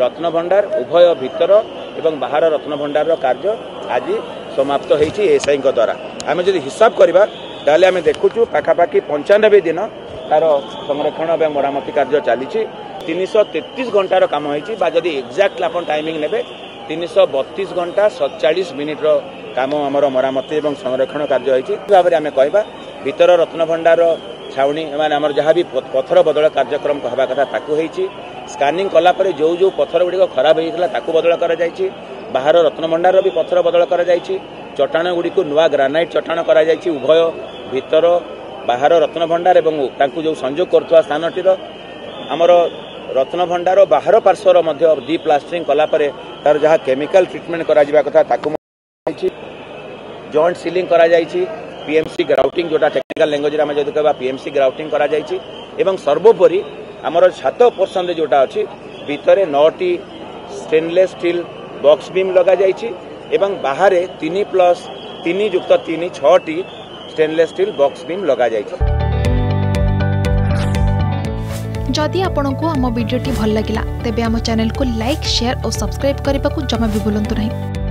रत्नभंडार उभय भितर एवं बाहर रत्नभंडार कार्य आज समाप्त होती एसआई द्वारा। आम जब हिसाब करवा ताले आम देखुचु पाखापाखि 95 दिन तार संरक्षण और मरामती कार्य चली 333 घंटार काम होती जदि एक्जाक्ट आप टाइमिंग ने 332 घंटा 47 मिनिट्र काम आमर मरामती और संरक्षण कार्य होती भाव में आम कह भीतर रत्नभंडार छाउनी माने आमर जहाँ भी पत्थर बदल कार्यक्रम कहवा कथा ताकू होती स्कानिंग कलापर जो जो पत्थर गुड़िक खराब होता ताकू बदल कर बाहर रत्नभंडार भी पत्थर बदल कर चट्टाण गुड़िक नुआ ग्रानाइट चट्टाण कर उभय भीतर बाहर रत्नभंडार और जो संयोग कर स्थानटीर आमर रत्नभंडार बाहर पार्श्वर डी प्लास्टरिंग कलापर तार जहाँ केमिकल ट्रिटमेंट करा कथा ताकू जॉइंट सीलिंग करा पीएमसी ग्राउटिंग जोटा टेक्निकल लैंग्वेज आम जो कह पीएमसी ग्राउटिंग करा एवं सर्वोपरि आमर छात पोर्सन जोटा अच्छी भितर 9टी स्टेनलेस स्टील बॉक्स बीम लगा एवं बाहर 3+3 युक्त 6टी स्टेनलेस स्टील बॉक्स बीम लगा जदि आपंक आम भिडी भल लगा तेब आम चैनल को लाइक शेयर और सब्सक्राइब करने को जमा भी भूलु नहीं।